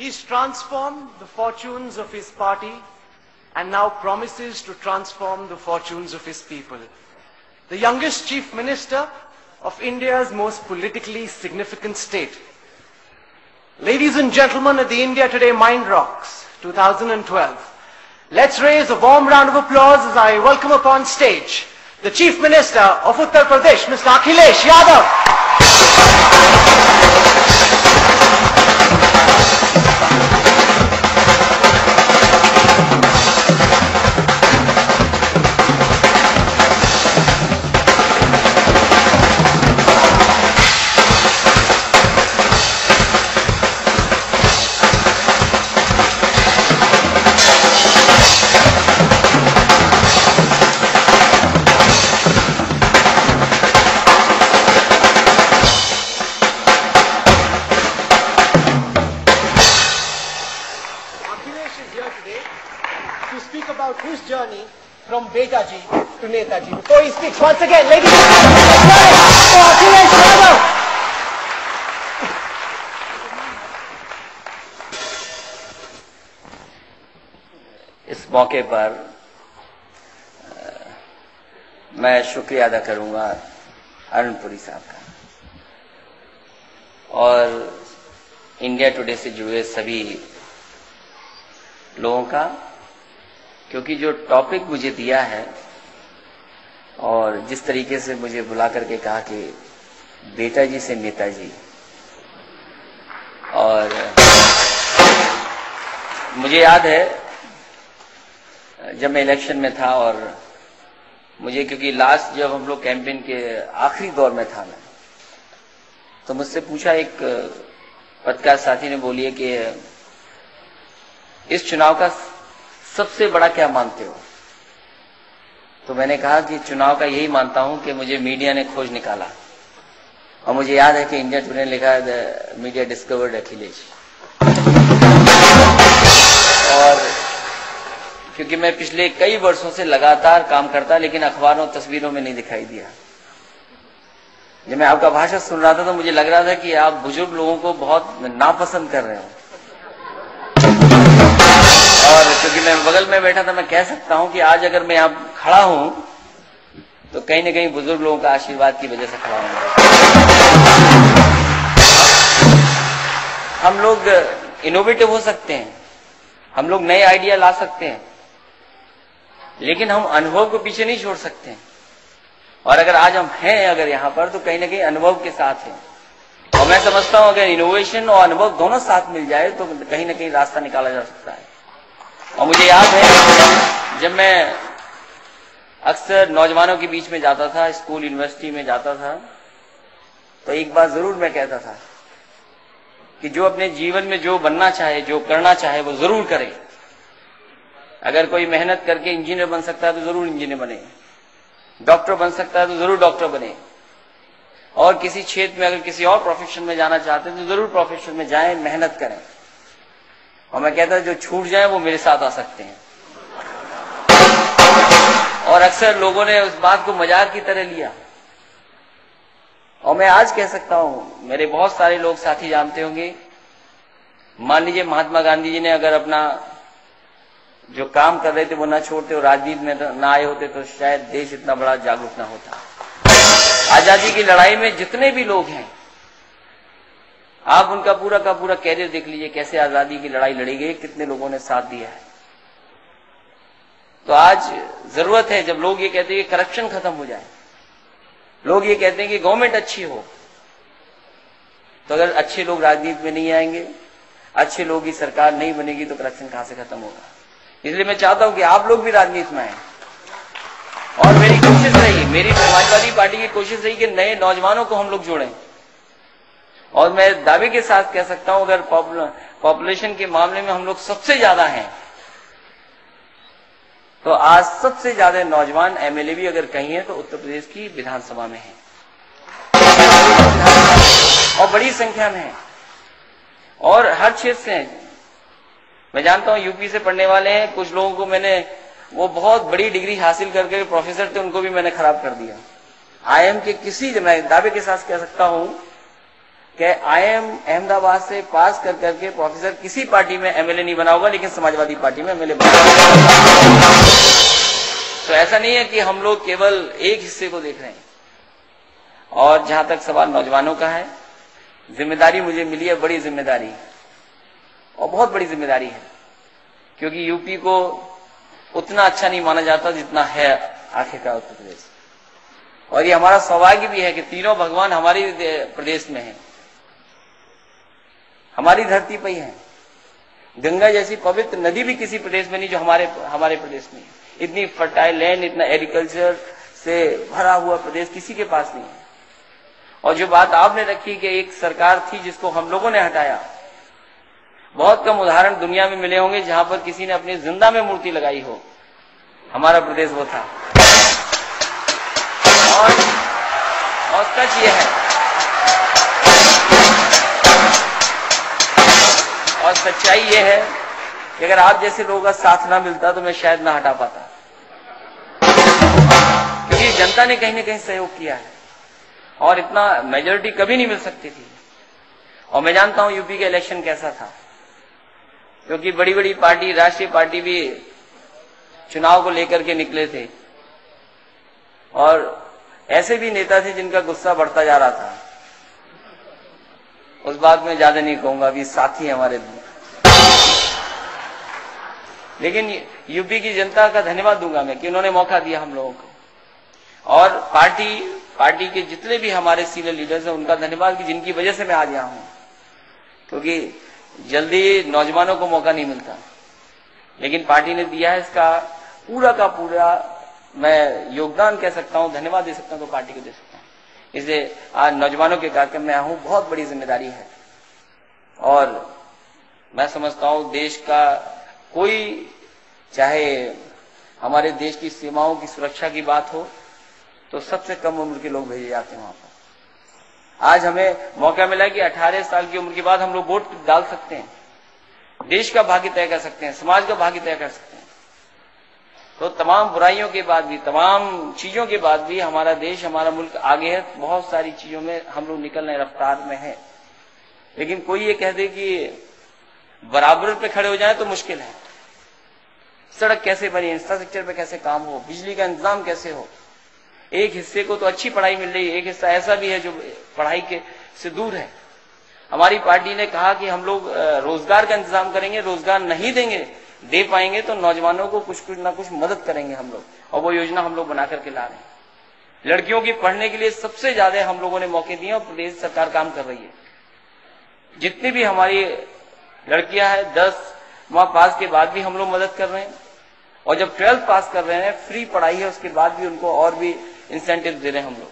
He's transformed the fortunes of his party and now promises to transform the fortunes of his people. The youngest Chief Minister of India's most politically significant state. Ladies and gentlemen, at the India Today Mind Rocks 2012, let's raise a warm round of applause as I welcome upon stage the Chief Minister of Uttar Pradesh, Mr. Akhilesh Yadav. To speak about his journey from Betaji to Netaji. Before he speaks, once again, ladies and gentlemen, Akhilesh Yadav. इस मौके पर मैं शुक्रिया अदा करूंगा अरुणपुरी साहब का और इंडिया टुडे से जुड़े सभी लोगों का, क्योंकि जो टॉपिक मुझे दिया है और जिस तरीके से मुझे बुला करके कहा कि बेटा जी से नेताजी, और मुझे याद है जब मैं इलेक्शन में था और मुझे, क्योंकि लास्ट जब हम लोग कैंपेन के आखिरी दौर में था मैं, तो मुझसे पूछा, एक पत्रकार साथी ने बोली है कि इस चुनाव का सबसे बड़ा क्या मानते हो? तो मैंने कहा कि चुनाव का यही मानता हूं कि मुझे मीडिया ने खोज निकाला, और मुझे याद है कि इंडिया टुडे ने लिखा है मीडिया डिस्कवर्ड अखिलेश। और क्योंकि मैं पिछले कई वर्षों से लगातार काम करता, लेकिन अखबारों तस्वीरों में नहीं दिखाई दिया। जब मैं आपका भाषण सुन रहा था तो मुझे लग रहा था कि आप बुजुर्ग लोगों को बहुत नापसंद कर रहे हो, और क्योंकि मैं बगल में बैठा था, मैं कह सकता हूं कि आज अगर मैं यहाँ खड़ा हूं तो कहीं न कहीं बुजुर्ग लोगों का आशीर्वाद की वजह से खड़ा हूं। हम लोग इनोवेटिव हो सकते हैं, हम लोग नए आइडिया ला सकते हैं, लेकिन हम अनुभव को पीछे नहीं छोड़ सकते। और अगर आज हम हैं अगर यहाँ पर, तो कहीं न कहीं अनुभव के साथ हैं। और मैं समझता हूं अगर इनोवेशन और अनुभव दोनों साथ मिल जाए तो कहीं न कहीं रास्ता निकाला जा सकता है। और मुझे याद है जब मैं अक्सर नौजवानों के बीच में जाता था, स्कूल यूनिवर्सिटी में जाता था, तो एक बात जरूर मैं कहता था कि जो अपने जीवन में जो बनना चाहे, जो करना चाहे, वो जरूर करे। अगर कोई मेहनत करके इंजीनियर बन सकता है तो जरूर इंजीनियर बने, डॉक्टर बन सकता है तो जरूर डॉक्टर बने, और किसी क्षेत्र में अगर किसी और प्रोफेशन में जाना चाहते हैं तो जरूर प्रोफेशन में जाएं, मेहनत करें। और मैं कहता जो छूट जाए वो मेरे साथ आ सकते हैं। और अक्सर लोगों ने उस बात को मजाक की तरह लिया, और मैं आज कह सकता हूं, मेरे बहुत सारे लोग साथी जानते होंगे, मान लीजिए महात्मा गांधी जी ने अगर अपना जो काम कर रहे थे वो ना छोड़ते और राजनीति में ना आए होते तो शायद देश इतना बड़ा जागरूक ना होता। आजादी की लड़ाई में जितने भी लोग हैं, आप उनका पूरा का पूरा कैरियर देख लीजिए, कैसे आजादी की लड़ाई लड़ी गई, कितने लोगों ने साथ दिया है। तो आज जरूरत है, जब लोग ये कहते हैं कि करप्शन खत्म हो जाए, लोग ये कहते हैं कि गवर्नमेंट अच्छी हो, तो अगर अच्छे लोग राजनीति में नहीं आएंगे, अच्छे लोग की सरकार नहीं बनेगी, तो करप्शन कहां से खत्म होगा। इसलिए मैं चाहता हूं कि आप लोग भी राजनीति में आए, और मेरी कोशिश रही, मेरी समाजवादी पार्टी की कोशिश रही कि नए नौजवानों को हम लोग जोड़ें। और मैं दावे के साथ कह सकता हूं, अगर पॉपुलेशन के मामले में हम लोग सबसे ज्यादा हैं, तो आज सबसे ज्यादा नौजवान एमएलए भी अगर कहीं है तो उत्तर प्रदेश की विधानसभा में है, और बड़ी संख्या में है, और हर क्षेत्र से हैं। मैं जानता हूं यूपी से पढ़ने वाले हैं, कुछ लोगों को मैंने, वो बहुत बड़ी डिग्री हासिल करके प्रोफेसर थे, उनको भी मैंने खराब कर दिया। आईएम के किसी, मैं दावे के साथ कह सकता हूं कि IIM अहमदाबाद से पास कर करके प्रोफेसर किसी पार्टी में MLA नहीं बना होगा, लेकिन समाजवादी पार्टी में MLA बना होगा। तो ऐसा नहीं है कि हम लोग केवल एक हिस्से को देख रहे हैं। और जहां तक सवाल नौजवानों का है, जिम्मेदारी मुझे मिली है, बड़ी जिम्मेदारी और बहुत बड़ी जिम्मेदारी है, क्योंकि यूपी को उतना अच्छा नहीं माना जाता जितना है आखिरकार उत्तर प्रदेश। और ये हमारा सौभाग्य भी है कि तीनों भगवान हमारे प्रदेश में हैं, हमारी धरती पर ही है। गंगा जैसी पवित्र नदी भी किसी प्रदेश में नहीं जो हमारे प्रदेश में है। इतनी फर्टाइल लैंड, इतना एग्रीकल्चर से भरा हुआ प्रदेश किसी के पास नहीं है। और जो बात आपने रखी कि एक सरकार थी जिसको हम लोगों ने हटाया, बहुत कम उदाहरण दुनिया में मिले होंगे जहां पर किसी ने अपनी जिंदा में मूर्ति लगाई हो। हमारा प्रदेश वो था। और सच ये है, और सच्चाई ये है कि अगर आप जैसे लोगों का साथ ना मिलता तो मैं शायद ना हटा पाता, क्योंकि जनता ने कहीं ना कहीं सहयोग किया है और इतना मेजॉरिटी कभी नहीं मिल सकती थी। और मैं जानता हूं यूपी का इलेक्शन कैसा था, क्योंकि बड़ी बड़ी पार्टी, राष्ट्रीय पार्टी भी चुनाव को लेकर के निकले थे और ऐसे भी नेता थे जिनका गुस्सा बढ़ता जा रहा था। उस बात में ज्यादा नहीं कहूंगा, अभी साथी हमारे। लेकिन यूपी की जनता का धन्यवाद दूंगा मैं कि उन्होंने मौका दिया हम लोगों को। और पार्टी के जितने भी हमारे सीनियर लीडर्स हैं उनका धन्यवाद कि जिनकी वजह से मैं आज यहाँ हूं, क्योंकि जल्दी नौजवानों को मौका नहीं मिलता, लेकिन पार्टी ने दिया है। इसका पूरा का पूरा मैं योगदान कह सकता हूं, धन्यवाद दे सकता हूं तो पार्टी को दे सकता हूं। इसलिए आज नौजवानों के कार्यक्रम में आया हूं, बहुत बड़ी जिम्मेदारी है। और मैं समझता हूं देश का कोई, चाहे हमारे देश की सीमाओं की सुरक्षा की बात हो, तो सबसे कम उम्र के लोग भेजे जाते हैं वहां पर। आज हमें मौका मिला कि 18 साल की उम्र के बाद हम लोग वोट डाल सकते हैं, देश का भाग्य तय कर सकते हैं, समाज का भाग्य तय कर सकते हैं। तो तमाम बुराइयों के बाद भी, तमाम चीजों के बाद भी हमारा देश, हमारा मुल्क आगे है। बहुत सारी चीजों में हम लोग निकल रहे रफ्तार में है। लेकिन कोई ये कह दे कि बराबर पे खड़े हो जाए तो मुश्किल है। सड़क कैसे बने, इंफ्रास्ट्रक्चर पे कैसे काम हो, बिजली का इंतजाम कैसे हो। एक हिस्से को तो अच्छी पढ़ाई मिल रही है, एक हिस्सा ऐसा भी है जो पढ़ाई के से दूर है। हमारी पार्टी ने कहा कि हम लोग रोजगार का इंतजाम करेंगे, रोजगार नहीं दे पाएंगे तो नौजवानों को कुछ ना कुछ मदद करेंगे हम लोग, और वो योजना हम लोग बना करके ला रहे हैं। लड़कियों की पढ़ने के लिए सबसे ज्यादा हम लोगों ने मौके दिए और प्रदेश सरकार काम कर रही है। जितनी भी हमारी लड़कियां हैं 10वां पास के बाद भी हम लोग मदद कर रहे हैं, और जब 12th पास कर रहे हैं, फ्री पढ़ाई है, उसके बाद भी उनको और भी इंसेंटिव दे रहे हैं हम लोग।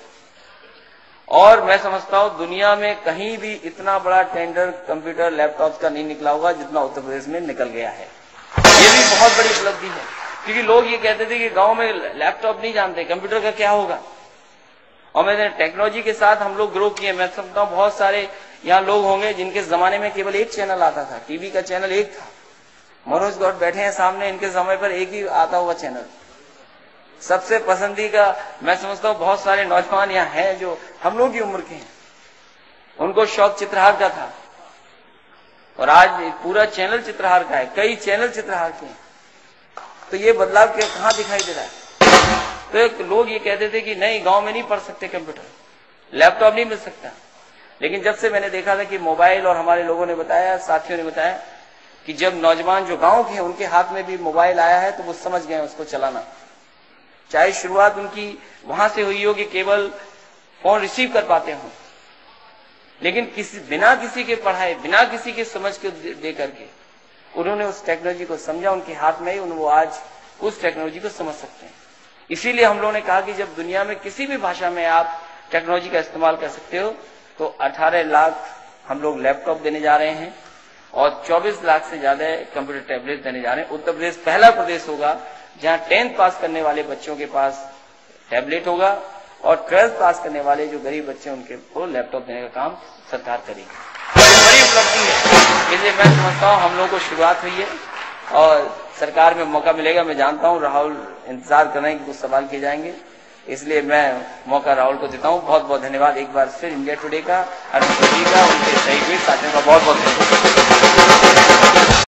और मैं समझता हूं दुनिया में कहीं भी इतना बड़ा टेंडर कंप्यूटर लैपटॉप का नहीं निकला होगा जितना उत्तर प्रदेश में निकल गया है। ये भी बहुत बड़ी उपलब्धि है, क्योंकि लोग ये कहते थे कि गांव में लैपटॉप नहीं जानते, कंप्यूटर का क्या होगा। और मैंने टेक्नोलॉजी के साथ हम लोग ग्रो किए। मैं समझता हूँ बहुत सारे यहाँ लोग होंगे जिनके जमाने में केवल एक चैनल आता था, टीवी का चैनल एक था। मनोज गौड़ बैठे हैं सामने, इनके समय पर एक ही आता हुआ चैनल। सबसे पसंदीदा मैं समझता हूँ बहुत सारे नौजवान यहाँ हैं जो हम लोग की उम्र के हैं, उनको शौक चित्रहार का था, और आज पूरा चैनल चित्रहार का है, कई चैनल चित्रहार के हैं। तो ये बदलाव कहाँ दिखाई दे रहा है। तो एक लोग ये कहते थे कि नहीं, गांव में नहीं पढ़ सकते कंप्यूटर, लैपटॉप नहीं मिल सकता। लेकिन जब से मैंने देखा था कि मोबाइल, और हमारे लोगों ने बताया, साथियों ने बताया कि जब नौजवान जो गांव के हैं उनके हाथ में भी मोबाइल आया है तो वो समझ गए उसको चलाना। चाहे शुरुआत उनकी वहां से हुई हो कि केवल फोन रिसीव कर पाते हों, लेकिन बिना किसी के पढ़ाए, बिना किसी के समझ के दे करके उन्होंने उस टेक्नोलॉजी को समझा, उनके हाथ में ही वो आज उस टेक्नोलॉजी को समझ सकते हैं। इसीलिए हम लोगों ने कहा कि जब दुनिया में किसी भी भाषा में आप टेक्नोलॉजी का इस्तेमाल कर सकते हो, तो 18 लाख हम लोग लैपटॉप देने जा रहे हैं और 24 लाख से ज्यादा कंप्यूटर टैबलेट देने जा रहे हैं। उत्तर प्रदेश पहला प्रदेश होगा जहां 10th पास करने वाले बच्चों के पास टैबलेट होगा, और 12th पास करने वाले जो गरीब बच्चे उनके को लैपटॉप देने का काम सरकार करेगी। बड़ी उपलब्धि है। इसलिए मैं समझता हूँ हम लोगों को शुरुआत हुई है और सरकार में मौका मिलेगा। मैं जानता हूँ राहुल इंतजार कर रहे हैं कि कुछ सवाल किए जाएंगे, इसलिए मैं मौका राहुल को देता हूँ। बहुत बहुत धन्यवाद एक बार फिर इंडिया टुडे का, अरुण जी का, उनके सहयोगी साथियों का बहुत बहुत धन्यवाद।